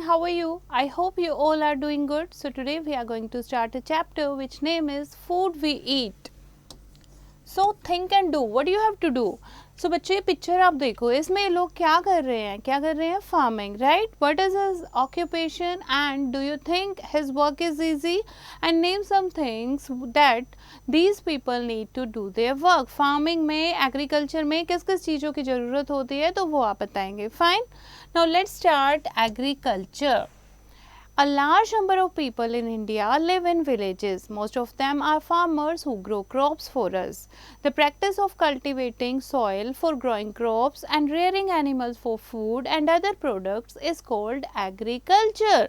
how are you? I hope you all are doing good. So today we are going to start a chapter which name is Food We Eat. So think and do. What do you have to do? So बच्चे picture आप देखो, इसमें ये लोग क्या कर रहे हैं farming, right? What is his occupation and do you think his work is easy? And name some things that these people need to do their work. Farming में, एग्रीकल्चर में किस किस चीज़ों की ज़रूरत होती है, तो वो आप बताएंगे. Fine. Now let's start agriculture. A large number of people in India live in villages. Most of them are farmers who grow crops for us. The practice of cultivating soil for growing crops and rearing animals for food and other products is called agriculture.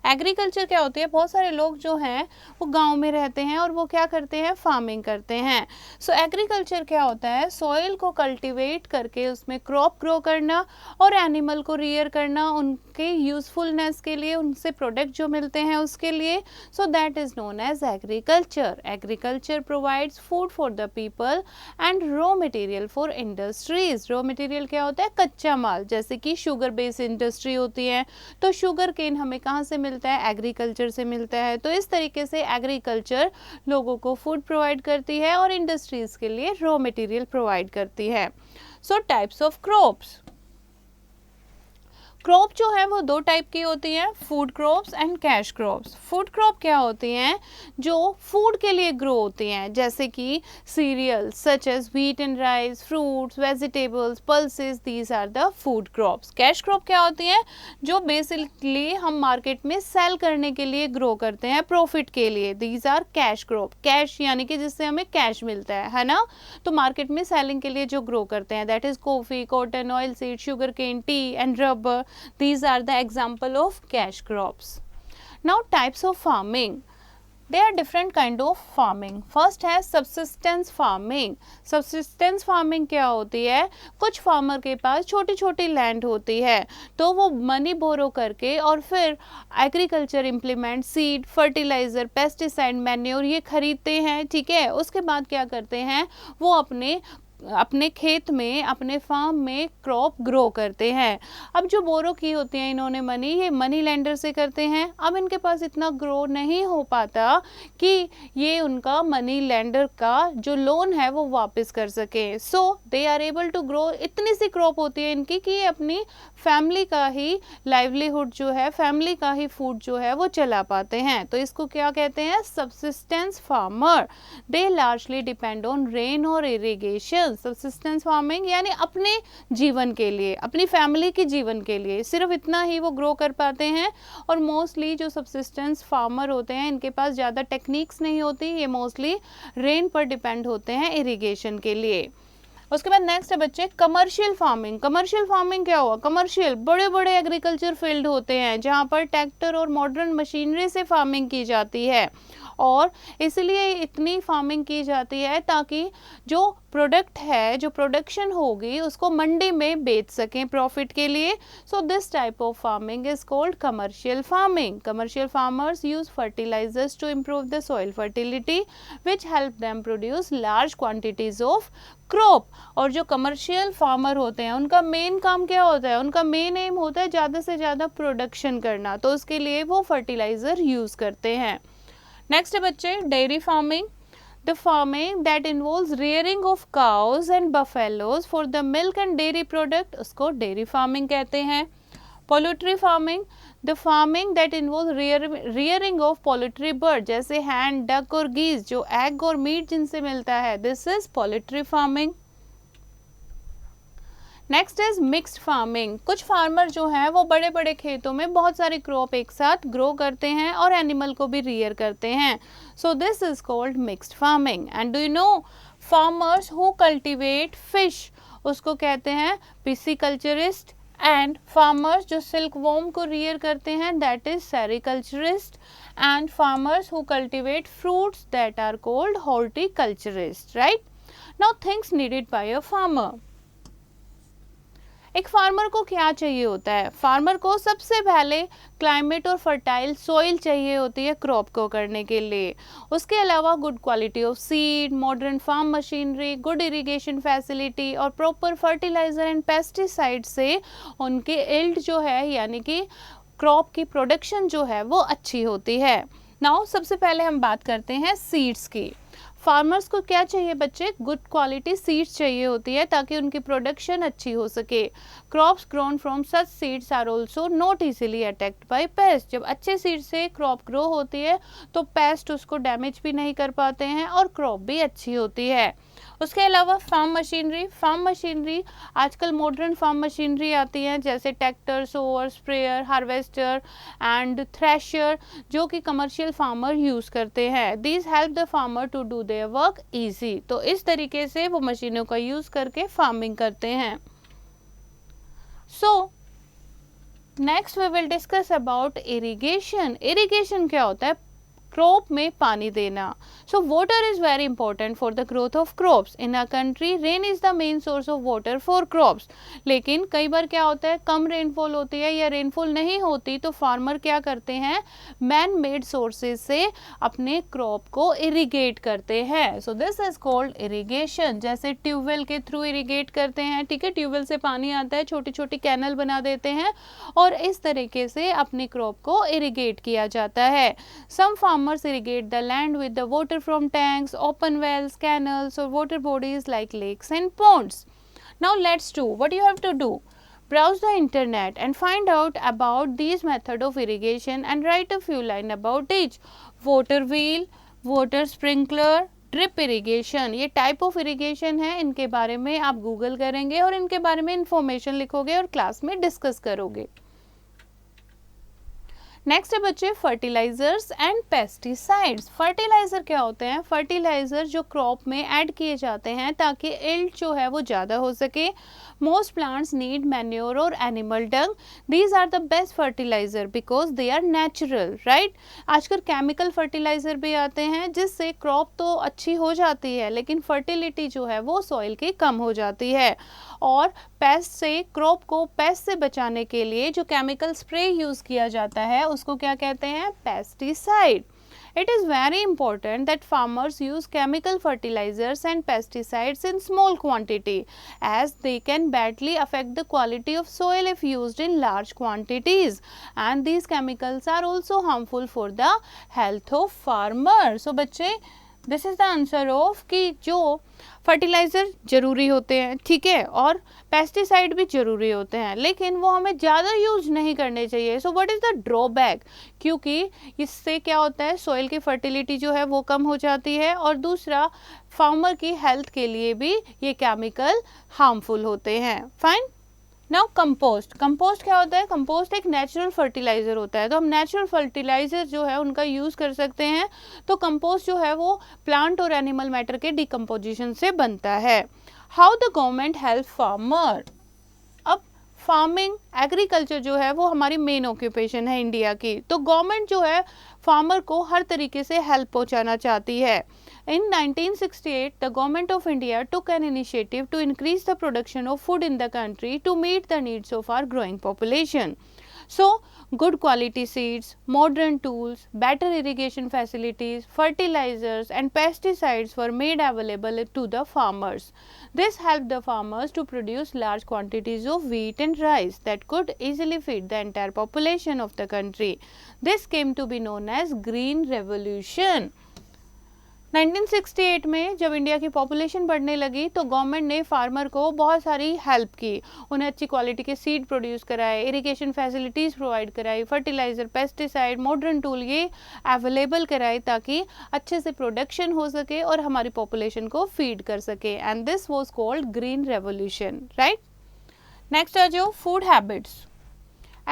Agriculture क्या होती है? बहुत सारे लोग जो हैं वो गांव में रहते हैं और वो क्या करते हैं? फार्मिंग करते हैं. सो एग्रीकल्चर क्या होता है? सॉइल को कल्टीवेट करके उसमें क्रॉप ग्रो करना और एनिमल को रियर करना उनके यूजफुलनेस के लिए, उनसे प्रोडक्ट जो मिलते हैं उसके लिए. So that is known as agriculture. Agriculture provides food for the people and raw material for industries. Raw material क्या होता है? कच्चा माल. जैसे कि शुगर बेस्ड इंडस्ट्री होती है तो शुगर केन हमें कहाँ से मिलता है? एग्रीकल्चर से मिलता है. तो इस तरीके से एग्रीकल्चर लोगों को फूड प्रोवाइड करती है और इंडस्ट्रीज के लिए रॉ मटेरियल प्रोवाइड करती है. सो टाइप्स ऑफ क्रॉप्स. क्रॉप जो है वो दो टाइप की होती हैं, food crops and cash crops. Food crop क्या होती हैं? जो फूड के लिए ग्रो होती हैं, जैसे कि cereals such as wheat and rice, fruits, vegetables, pulses, these are the food crops. Cash crop क्या होती हैं? जो बेसिकली हम मार्केट में सेल करने के लिए ग्रो करते हैं प्रॉफिट के लिए. These are cash crop. Cash यानी कि जिससे हमें कैश मिलता है ना? तो मार्केट में सेलिंग के लिए जो ग्रो करते हैं, that is coffee, cotton, oil seed, sugar cane, tea and rubber. These are the example of cash crops. Now types of farming. There are different kind of farming. First है subsistence farming. Subsistence farming क्या होती है? कुछ farmer के पास छोटी छोटी land होती है तो वो मनी बोरो करके और फिर agriculture implement, seed, fertiliser, pesticide, manure ये खरीदते हैं. ठीक है. उसके बाद क्या करते हैं? वो अपने खेत में, अपने फार्म में क्रॉप ग्रो करते हैं. अब जो बोरो की होती है इन्होंने मनी, ये मनी लेंडर से करते हैं. अब इनके पास इतना ग्रो नहीं हो पाता कि ये उनका मनी लेंडर का जो लोन है वो वापस कर सके. So they are able to grow. इतनी सी क्रॉप होती है इनकी कि ये अपनी फैमिली का ही लाइवलीहुड जो है, फैमिली का ही फूड जो है वो चला पाते हैं. तो इसको क्या कहते हैं? Subsistence farmer. They largely depend on rain और इरिगेशन. सब्सिस्टेंस फार्मिंग यानी अपने जीवन के लिए, अपनी फैमिली के जीवन के लिए सिर्फ इतना ही वो ग्रो कर पाते हैं. और मोस्टली जो सब्सिस्टेंस फार्मर होते हैं इनके पास ज़्यादा टेक्निक्स नहीं होती. ये मोस्टली रेन पर डिपेंड होते हैं इरिगेशन के लिए. उसके बाद नेक्स्ट है बच्चे कमर्शियल फार्मिंग. कमर्शियल फार्मिंग क्या हुआ? कमर्शियल बड़े बड़े एग्रीकल्चर फील्ड होते हैं जहाँ पर ट्रैक्टर और मॉडर्न मशीनरी से फार्मिंग की जाती है और इसलिए इतनी फार्मिंग की जाती है ताकि जो प्रोडक्ट है, जो प्रोडक्शन होगी उसको मंडी में बेच सकें प्रॉफिट के लिए. So this type of farming is called commercial farming. Commercial farmers use fertilisers to improve the soil fertility which help them produce large quantities of crop. और जो कमर्शियल फार्मर होते हैं उनका मेन काम क्या होता है? उनका मेन एम होता है ज़्यादा से ज़्यादा प्रोडक्शन करना. तो उसके लिए वो फर्टिलाइजर यूज़ करते हैं. नेक्स्ट है बच्चे dairy farming. The farming that involves rearing of cows and buffaloes for the milk and dairy product, उसको डेयरी फार्मिंग कहते हैं. Poultry farming. The farming that involve rearing of poultry bird जैसे हैन, duck और गीज, जो egg और meet जिनसे मिलता है, this is poultry farming. Next is mixed farming. कुछ फार्मर जो हैं वो बड़े बड़े खेतों में बहुत सारे क्रॉप एक साथ ग्रो करते हैं और एनिमल को भी रियर करते हैं. So this is called mixed farming. And do you know farmers who cultivate fish, उसको कहते हैं पिसीकल्चरिस्ट. एंड फार्मर्स जो सिल्क वॉर्म को रियर करते हैं that is sericulturist. And farmers who cultivate fruits that are called horticulturist. Right. Now things needed by a farmer. एक farmer को क्या चाहिए होता है? फार्मर को सबसे पहले क्लाइमेट और फर्टाइल सॉइल चाहिए होती है क्रॉप को करने के लिए. उसके अलावा good quality of seed, modern farm machinery, good irrigation facility और प्रॉपर फर्टिलाइजर एंड पेस्टिसाइड से उनके इल्ड जो है यानी कि क्रॉप की प्रोडक्शन जो है वो अच्छी होती है। नाउ सबसे पहले हम बात करते हैं सीड्स की। फार्मर्स को क्या चाहिए बच्चे, गुड क्वालिटी सीड्स चाहिए होती है ताकि उनकी प्रोडक्शन अच्छी हो सके। Crops grown from such seeds are also not easily attacked by pest. जब अच्छे सीड से क्रॉप ग्रो होती है तो पेस्ट उसको डैमेज भी नहीं कर पाते हैं और क्रॉप भी अच्छी होती है। उसके अलावा फार्म मशीनरी आजकल मॉडर्न फार्म मशीनरी आती हैं जैसे tractor, sower, sprayer, harvester and thresher, जो कि कमर्शियल फार्मर यूज़ करते हैं। These help the farmer to do their work easy. तो इस तरीके से वो मशीनों का यूज़ करके फार्मिंग करते हैं। So next we will discuss about irrigation. Irrigation क्या होता है, क्रॉप में पानी देना। So water is very important for the growth of crops in a country. Rain is the main source of water for crops. लेकिन कई बार क्या होता है, कम रेनफॉल होती है या रेनफॉल नहीं होती तो फार्मर क्या करते हैं, मैन मेड सोर्सेज से अपने क्रॉप को इरिगेट करते हैं। So this is called irrigation. जैसे ट्यूबवेल के थ्रू इरिगेट करते हैं, ठीक है, ट्यूबवेल से पानी आता है, छोटी छोटी कैनल बना देते हैं और इस तरीके से अपनी क्रॉप को इरिगेट किया जाता है। सम farmers irrigate the land with the water from tanks, open wells, canals or water bodies like lakes and ponds. Now let's do what you have to do. Browse the internet and find out about these method of irrigation and write a few line about each. Water wheel, water sprinkler, drip irrigation, ये type of irrigation है। इनके बारे में आप Google करेंगे और इनके बारे में इंफॉर्मेशन लिखोगे और क्लास में डिस्कस करोगे। नेक्स्ट है बच्चे फर्टिलाइजर्स एंड पेस्टिसाइड्स। फर्टिलाइजर क्या होते हैं, फर्टिलाइजर जो क्रॉप में ऐड किए जाते हैं ताकि इल्ड जो है वो ज़्यादा हो सके। मोस्ट प्लांट्स नीड मैन्योर और animal dung. These are the best fertiliser because they are natural, right. आजकल केमिकल फर्टिलाइजर भी आते हैं जिससे क्रॉप तो अच्छी हो जाती है लेकिन फर्टिलिटी जो है वो सॉइल की कम हो जाती है। और पेस्ट से, क्रॉप को पेस्ट से बचाने के लिए जो केमिकल स्प्रे यूज़ किया जाता है उसको क्या कहते हैं, pesticide. It is very important that farmers use chemical fertilizers and pesticides in small quantity as they can badly affect the quality of soil if used in large quantities, and these chemicals are also harmful for the health of farmers. So बच्चे this is the answer of कि जो fertiliser ज़रूरी होते हैं, ठीक है, और pesticide भी ज़रूरी होते हैं लेकिन वो हमें ज़्यादा यूज़ नहीं करने चाहिए। So what is the drawback, क्योंकि इससे क्या होता है, सॉइल की फर्टिलिटी जो है वो कम हो जाती है और दूसरा फार्मर की हेल्थ के लिए भी ये केमिकल हार्मफुल होते हैं। फाइन। Now compost. कंपोस्ट क्या होता है, कंपोस्ट एक नेचुरल फर्टिलाइज़र होता है। तो हम नेचुरल फर्टिलाइज़र जो है उनका यूज़ कर सकते हैं। तो कंपोस्ट जो है वो प्लांट और एनिमल मैटर के डिकम्पोजिशन से बनता है। How the government help farmer. अब फार्मिंग, एग्रीकल्चर जो है वो हमारी मेन ऑक्यूपेशन है इंडिया की। तो गवर्नमेंट जो है फार्मर को हर तरीके से हेल्प पहुंचाना चाहती है। In 1968, the government of India took an initiative to increase the production of food in the country to meet the needs of our growing population. So, good quality seeds, modern tools, better irrigation facilities, fertilizers and pesticides were made available to the farmers. This helped the farmers to produce large quantities of wheat and rice that could easily feed the entire population of the country. This came to be known as Green Revolution. 1968 में जब India की population बढ़ने लगी तो government ने farmer को बहुत सारी हेल्प की, उन्हें अच्छी क्वालिटी के सीड प्रोड्यूस कराए, इरिगेशन फैसिलिटीज़ प्रोवाइड कराई, फर्टिलाइज़र, पेस्टिसाइड, मॉडर्न टूल ये अवेलेबल कराए ताकि अच्छे से प्रोडक्शन हो सके और हमारी पॉपुलेशन को फीड कर सके। And this was called green revolution, right. Next आ जाओ food habits.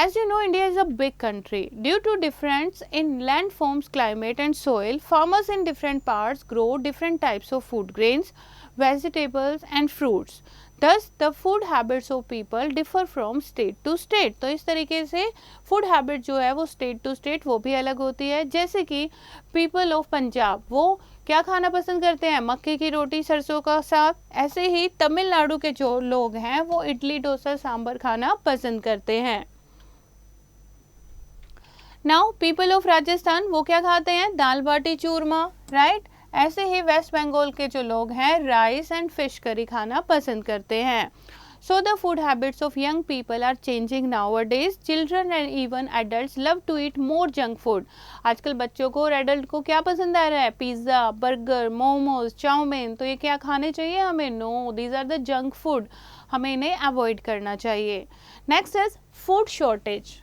As you know, India is a big country. Due to difference in landforms, climate and soil, farmers in different parts grow different types of food grains, vegetables and fruits. Thus, the food habits of people differ from state to state. तो इस तरीके से food habit जो है वो state to state वो भी अलग होती है। जैसे कि people of पंजाब वो क्या खाना पसंद करते हैं, मक्के की रोटी सरसों का साग। ऐसे ही तमिलनाडु के जो लोग हैं वो इडली, डोसा, सांभर खाना पसंद करते हैं। नाउ पीपल ऑफ राजस्थान वो क्या खाते हैं, दाल बाटी चूरमा, राइट। ऐसे ही वेस्ट बंगाल के जो लोग हैं राइस एंड फिश करी खाना पसंद करते हैं। So the food habits of young people are changing nowadays. Children and even adults love to eat more junk food. आजकल बच्चों को और एडल्ट को क्या पसंद आ रहा है? Pizza, burger, momos, chowmein. तो ये क्या खाने चाहिए हमें? No, these are the junk food. हमें इन्हें अवॉइड करना चाहिए. Next is food shortage.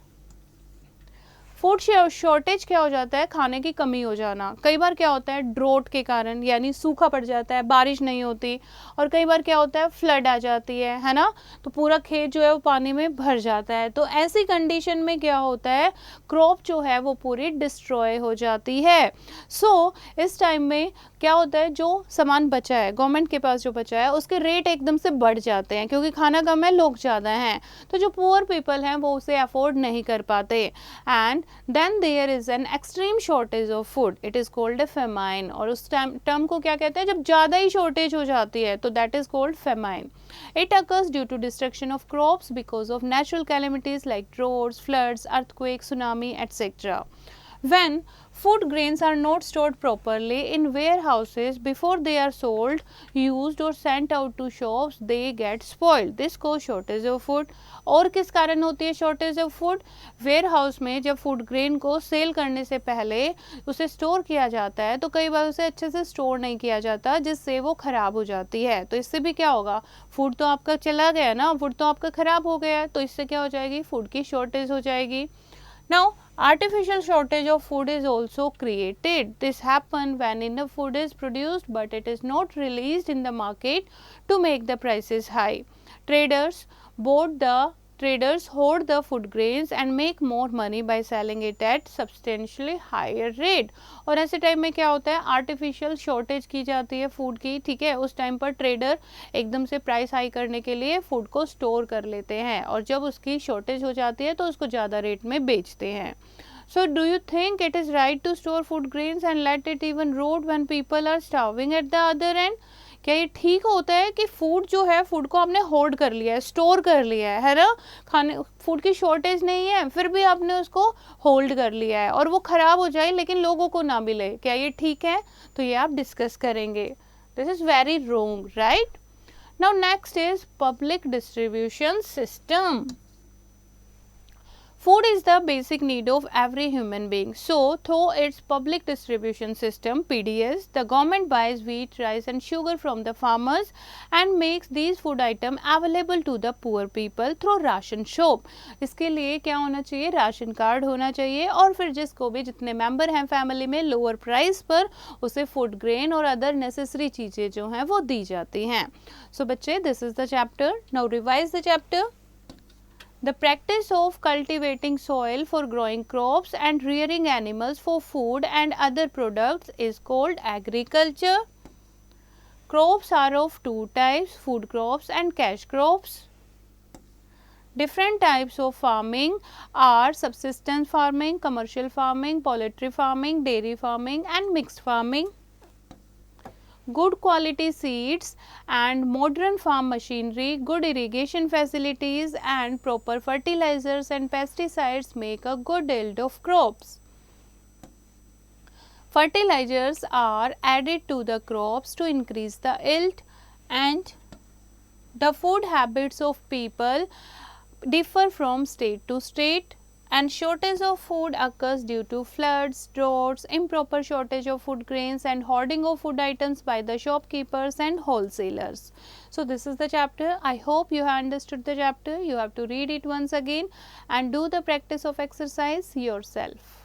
Food shortage क्या हो जाता है? खाने की कमी हो जाना. कई बार क्या होता है? ड्रोट के कारण, यानी सूखा पड़ जाता है, बारिश नहीं होती. और कई बार क्या होता है? फ्लड आ जाती है ना, तो पूरा खेत जो है वो पानी में भर जाता है. तो ऐसी कंडीशन में क्या होता है? क्रॉप जो है वो पूरी डिस्ट्रॉय हो जाती है. सो इस टाइम में क्या होता है? जो सामान बचा है, गवर्नमेंट के पास जो बचा है, उसके रेट एकदम से बढ़ जाते हैं क्योंकि खाना कम है, लोग ज़्यादा हैं. तो जो पुअर पीपल हैं वो उसे अफोर्ड नहीं कर पाते. And then there is an extreme shortage of food. It is called a famine. और उस टर्म को क्या कहते हैं? जब ज़्यादा ही शॉर्टेज हो जाती है तो that is called famine. It occurs due to destruction of crops because of natural calamities like droughts, floods, earthquakes, tsunami, etc. When food grains are not stored properly in warehouses before they are sold, used or sent out to shops, they get spoiled. This cause shortage of food. और किस कारण होती है shortage of food? Warehouse में जब food grain को cell करने से पहले उसे स्टोर किया जाता है तो कई बार उसे अच्छे से स्टोर नहीं किया जाता, जिससे वो ख़राब हो जाती है. तो इससे भी क्या होगा? फूड तो आपका चला गया ना, फूड तो आपका ख़राब हो गया, तो इससे क्या हो जाएगी? फूड की शॉर्टेज हो जाएगी. Now, artificial shortage of food is also created. This happens when enough food is produced but it is not released in the market to make the prices high. Traders hoard the food grains and make more money by selling it at substantially higher rate. और ऐसे time में क्या होता है? Artificial shortage की जाती है food की. ठीक है, उस टाइम पर ट्रेडर एकदम से प्राइस हाई करने के लिए फूड को स्टोर कर लेते हैं और जब उसकी शॉर्टेज हो जाती है तो उसको ज़्यादा रेट में बेचते हैं. So do you think it is right to store food grains and let it even rot when people are starving at the other end? क्या ये ठीक होता है कि फूड जो है, फूड को आपने होल्ड कर लिया है, स्टोर कर लिया है ना, खाने फूड की शॉर्टेज नहीं है, फिर भी आपने उसको होल्ड कर लिया है और वो ख़राब हो जाए लेकिन लोगों को ना मिले? क्या ये ठीक है? तो ये आप डिस्कस करेंगे. This is very wrong, right? Now next is public distribution system. Food is the basic need of every human being. So, through its public distribution system (PDS), the government buys wheat, rice, and sugar from the farmers and makes these food items available to the poor people through ration shop. इसके लिए क्या होना चाहिए? Ration card होना चाहिए और फिर जिसको भी जितने मेंबर हैं फैमिली में लोअर प्राइस पर उसे फूड ग्रेन और अदर नेसेसरी चीज़ें जो हैं वो दी जाती हैं. सो बच्चे, this is the chapter. Now revise the chapter. The practice of cultivating soil for growing crops and rearing animals for food and other products is called agriculture. Crops are of two types, food crops and cash crops. Different types of farming are subsistence farming, commercial farming, poultry farming, dairy farming and mixed farming. Good quality seeds and modern farm machinery, good irrigation facilities and proper fertilizers and pesticides make a good yield of crops. Fertilizers are added to the crops to increase the yield, and the food habits of people differ from state to state. And shortage of food occurs due to floods, droughts, improper shortage of food grains and hoarding of food items by the shopkeepers and wholesalers. So this is the chapter. I hope you have understood the chapter. You have to read it once again and do the practice of exercise yourself.